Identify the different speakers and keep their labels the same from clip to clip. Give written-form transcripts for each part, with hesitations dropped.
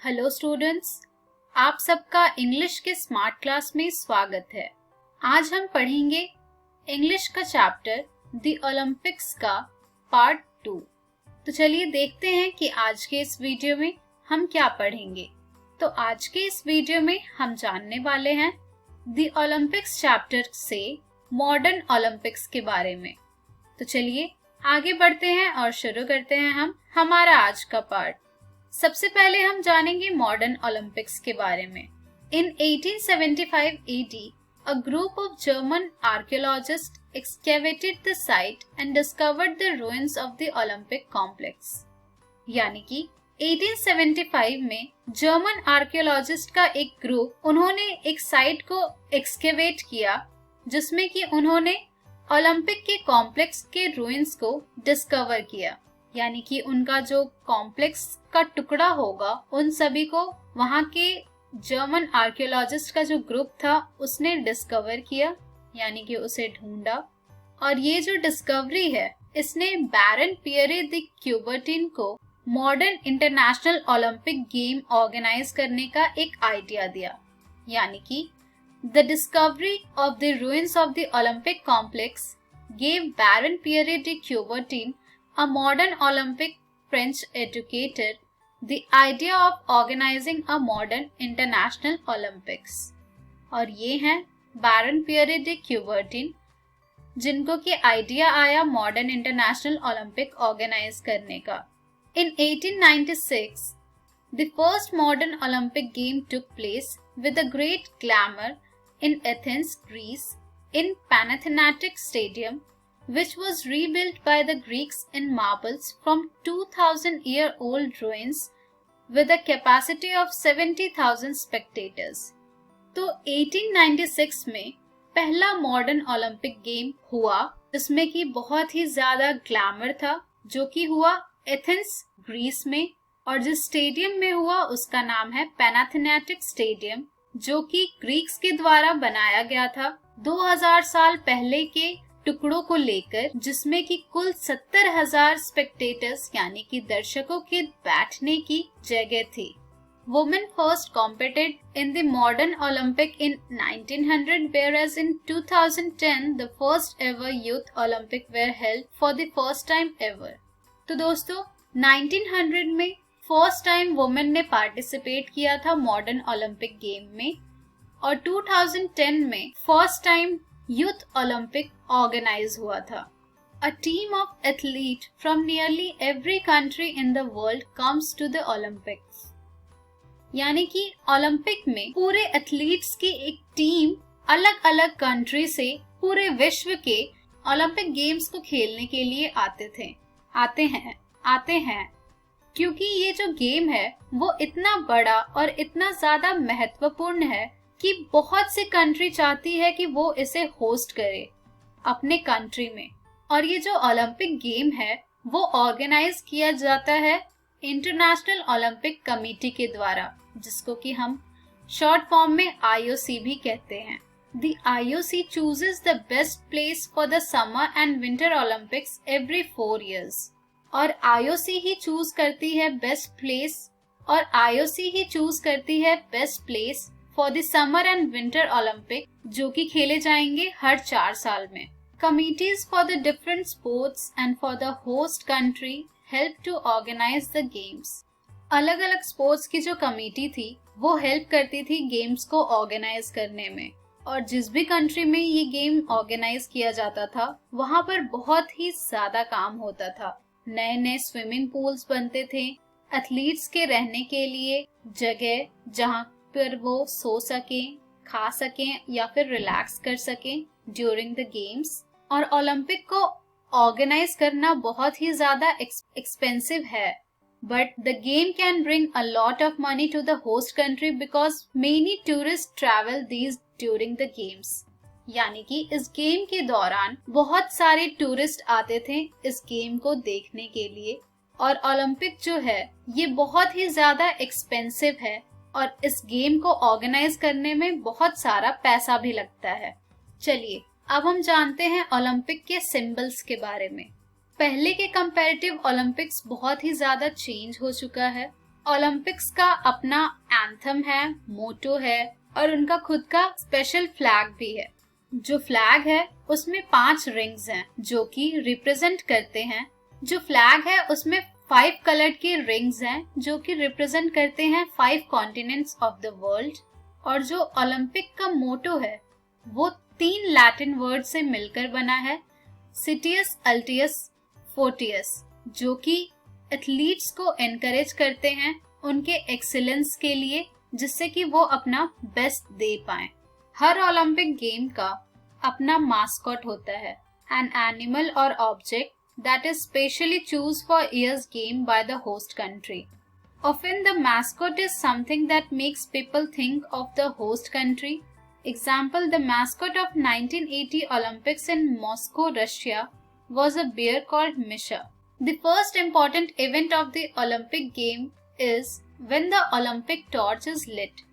Speaker 1: Hello students, आप सबका English के स्मार्ट क्लास में स्वागत है। आज हम पढ़ेंगे इंग्लिश का चैप्टर द ओलंपिक्स का पार्ट 2। तो चलिए देखते हैं कि आज के इस वीडियो में हम क्या पढ़ेंगे। तो आज के इस वीडियो में हम जानने वाले हैं द ओलंपिक्स चैप्टर से मॉडर्न ओलंपिक्स के बारे में। तो चलिए आगे बढ़ते हैं और शुरू करते हैं हम हमारा आज का पार्ट। सबसे पहले हम जानेंगे मॉडर्न ओलंपिक्स के बारे में। In 1875 AD, a group of German archaeologists excavated the site and discovered the ruins of the Olympic complex। यानी कि 1875 में जर्मन आर्कियोलॉजिस्ट का एक ग्रुप उन्होंने एक साइट को एक्सकेवेट किया जिसमें कि उन्होंने ओलंपिक के कॉम्प्लेक्स के रूइंस को डिस्कवर किया। यानी कि उनका जो कॉम्प्लेक्स का टुकड़ा होगा उन सभी को वहां के जर्मन आर्कियोलॉजिस्ट का जो ग्रुप था उसने डिस्कवर किया, यानी कि उसे ढूंढा। और ये जो डिस्कवरी है इसने बैरन पियरे द क्यूबर्टिन को modern international Olympic game organise करने का एक आइडिया दिया। यानी कि the discovery of the ruins of the Olympic complex gave baron Pierre de Coubertin, a modern Olympic French educator, the idea of organizing a modern international Olympics। और ये हैं बैरन Pierre de क्यूबर्टिन, जिनको कि आइडिया आया modern international Olympic organise करने का। In 1896, the first modern Olympic game took place with a great glamour in Athens, Greece, in Panathinaikos Stadium, which was rebuilt by the Greeks in marbles from 2000-year-old ruins with a capacity of 70,000 spectators। तो 1896 में पहला modern Olympic game हुआ जिसमें कि बहुत ही ज्यादा glamour था, जो कि हुआ एथेंस ग्रीस में, और जिस स्टेडियम में हुआ उसका नाम है पैनाथिनाइटिक स्टेडियम, जो कि ग्रीक्स के द्वारा बनाया गया था 2000 साल पहले के टुकड़ों को लेकर, जिसमें कि कुल 70,000 स्पेक्टेटर्स यानी कि दर्शकों के बैठने की जगह थी। Women first competed in the modern Olympic in 1900, whereas in 2010 the first ever youth Olympic were held for the first time ever। तो दोस्तों 1900 में फर्स्ट टाइम वुमेन ने पार्टिसिपेट किया था मॉडर्न ओलंपिक गेम में, और 2010 में first time youth Olympic organise हुआ था। A team of athletes from nearly every country in the world comes to the Olympics। यानी कि ओलंपिक में पूरे एथलीट्स की एक टीम अलग अलग कंट्री से पूरे विश्व के ओलंपिक गेम्स को खेलने के लिए आते हैं क्योंकि ये जो गेम है वो इतना बड़ा और इतना ज्यादा महत्वपूर्ण है कि बहुत सी कंट्री चाहती है कि वो इसे होस्ट करे अपने कंट्री में। और ये जो ओलंपिक गेम है वो ऑर्गेनाइज किया जाता है इंटरनेशनल ओलंपिक कमेटी के द्वारा, जिसको कि हम शॉर्ट फॉर्म में IOC भी कहते हैं। The IOC chooses the best place for the summer and winter Olympics every 4 years। और IOC ही चूज करती है best place for the summer and winter Olympic, जो कि खेले जाएंगे हर 4 साल में। Committees for the different sports and for the host country help to organise the games. अलग अलग स्पोर्ट्स की जो कमेटी थी वो हेल्प करती थी गेम्स को ऑर्गेनाइज करने में, और जिस भी कंट्री में ये गेम ऑर्गेनाइज किया जाता था वहां पर बहुत ही ज्यादा काम होता था। नए नए स्विमिंग पूल्स बनते थे, एथलीट्स के रहने के लिए जगह जहां पर वो सो सकें, खा सकें या फिर रिलैक्स कर सकें ड्यूरिंग द गेम्स। और ओलंपिक को ऑर्गेनाइज करना बहुत ही ज्यादा एक्सपेंसिव है, but the game can bring a lot of money to the host country because many tourist travel these during the games. यानी कि इस गेम के दौरान बहुत सारे टूरिस्ट आते थे इस गेम को देखने के लिए, और ओलंपिक जो है ये बहुत ही ज्यादा एक्सपेंसिव है और इस गेम को ऑर्गेनाइज करने में बहुत सारा पैसा भी लगता है। चलिए अब हम जानते हैं ओलंपिक के सिंबल्स के बारे में। पहले के कंपैरेटिव ओलंपिक्स बहुत ही ज्यादा चेंज हो चुका है। ओलंपिक्स का अपना एंथम है, मोटो है और उनका खुद का स्पेशल फ्लैग भी है। जो फ्लैग है उसमें 5 रिंग्स हैं जो कि रिप्रेजेंट करते हैं। जो फ्लैग है उसमें 5 कलर्ड के रिंग्स हैं जो कि रिप्रेजेंट करते हैं 5 कॉन्टिनेंट्स ऑफ द वर्ल्ड। और जो ओलंपिक का मोटो है वो 3 लैटिन वर्ड से मिलकर बना है, सिटियस अल्टियस फोर्टियस, जो कि एथलीट्स को एनकरेज करते हैं उनके एक्सीलेंस के लिए, जिससे कि वो अपना बेस्ट दे पाएं। हर ओलंपिक गेम का अपना मास्कॉट होता है, एन एनिमल और object that is specially choose for year's game by the host country. Often the mascot is something that makes people think of the host country. Example, the mascot of 1980 Olympics in Moscow, Russia was a bear called Misha. The first important event of the Olympic game is when the Olympic torch is lit.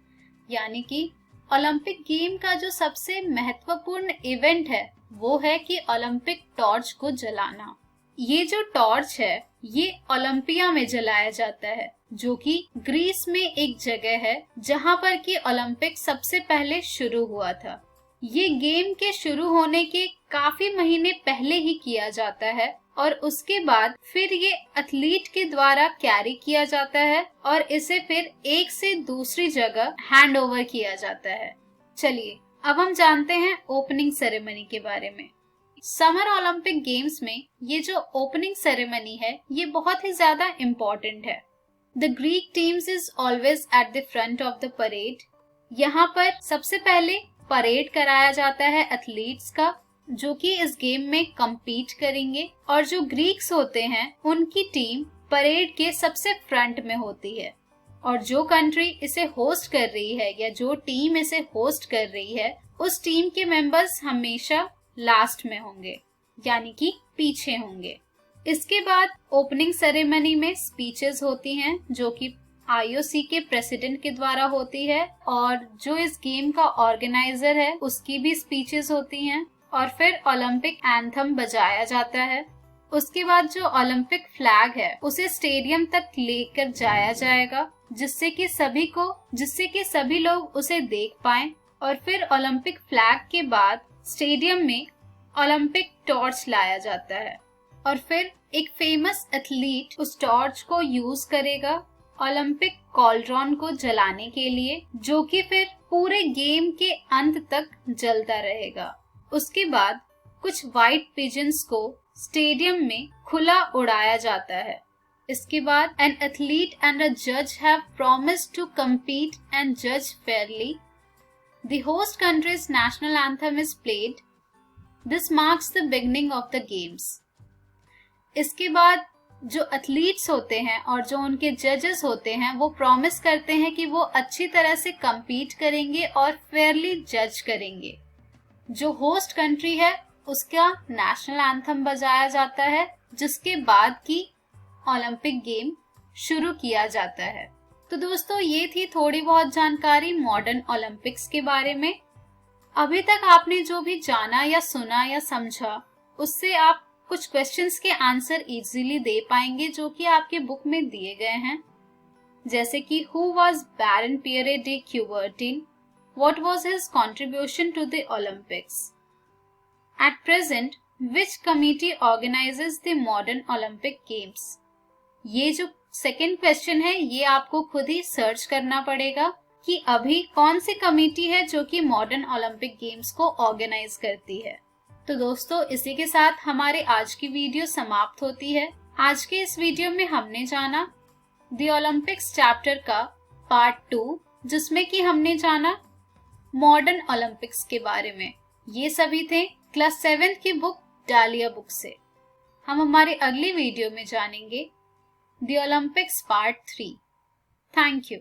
Speaker 1: यानी कि Olympic game का जो सबसे महत्वपूर्ण event है वो है कि ओलंपिक टॉर्च को जलाना। ये जो टॉर्च है ये ओलंपिया में जलाया जाता है, जो कि ग्रीस में एक जगह है जहां पर कि ओलंपिक सबसे पहले शुरू हुआ था। ये गेम के शुरू होने के काफी महीने पहले ही किया जाता है और उसके बाद फिर ये एथलीट के द्वारा कैरी किया जाता है और इसे फिर एक से दूसरी जगह हैंड ओवर किया जाता है। चलिए अब हम जानते हैं ओपनिंग सेरेमनी के बारे में। समर ओलंपिक गेम्स में ये जो ओपनिंग सेरेमनी है ये बहुत ही ज्यादा इम्पोर्टेंट है। The Greek teams is always at the front of the parade. यहाँ पर सबसे पहले परेड कराया जाता है एथलीट्स का, जो कि इस गेम में compete करेंगे, और जो ग्रीक्स होते हैं उनकी टीम परेड के सबसे फ्रंट में होती है। और जो कंट्री इसे होस्ट कर रही है या जो टीम इसे होस्ट कर रही है उस टीम के मेंबर्स हमेशा लास्ट में होंगे, यानी कि पीछे होंगे। इसके बाद ओपनिंग सेरेमनी में स्पीचेस होती हैं जो कि आईओसी के प्रेसिडेंट के द्वारा होती है, और जो इस गेम का ऑर्गेनाइजर है उसकी भी स्पीचेस होती हैं, और फिर ओलंपिक एंथम बजाया जाता है। उसके बाद जो ओलंपिक फ्लैग है उसे स्टेडियम तक लेकर जाया जाएगा, जिससे कि सभी लोग उसे देख पाएं, और फिर ओलंपिक फ्लैग के बाद स्टेडियम में ओलंपिक टॉर्च लाया जाता है और फिर एक फेमस एथलीट उस टॉर्च को यूज करेगा ओलंपिक कॉल्ड्रॉन को जलाने के लिए, जो कि फिर पूरे गेम के अंत तक जलता रहेगा। उसके बाद कुछ व्हाइट पिजन्स को स्टेडियम में खुला उड़ाया जाता है। इसके बाद एन एथलीट एंड अ जज have promised to compete and जज fairly. The host country's national anthem is played. This marks the beginning of the games. इसके बाद जो एथलीट्स होते हैं और जो उनके जजेस होते हैं वो प्रॉमिस करते हैं कि वो अच्छी तरह से compete करेंगे और फेयरली जज करेंगे। जो होस्ट कंट्री है उसका नेशनल एंथम बजाया जाता है, जिसके बाद की ओलंपिक गेम शुरू किया जाता है। तो दोस्तों ये थी थोड़ी बहुत जानकारी मॉडर्न ओलंपिक्स के बारे में। अभी तक आपने जो भी जाना या सुना या समझा उससे आप कुछ क्वेश्चंस के आंसर इजीली दे पाएंगे जो कि आपके बुक में दिए गए हैं, जैसे कि who was baron Pierre de Coubertin, what was his contribution to the Olympics, at present which committee organises the modern Olympic games. ये जो सेकेंड क्वेश्चन है ये आपको खुद ही सर्च करना पड़ेगा कि अभी कौन सी कमेटी है जो कि मॉडर्न ओलंपिक गेम्स को ऑर्गेनाइज करती है। तो दोस्तों इसी के साथ हमारे आज की वीडियो समाप्त होती है। आज के इस वीडियो में हमने जाना द ओलंपिक्स चैप्टर का पार्ट 2, जिसमें कि हमने जाना मॉडर्न ओलंपिक्स के बारे में। ये सभी थे क्लास 7 की बुक डालिया बुक से। हम हमारे अगली वीडियो में जानेंगे The Olympics Part 3. Thank you.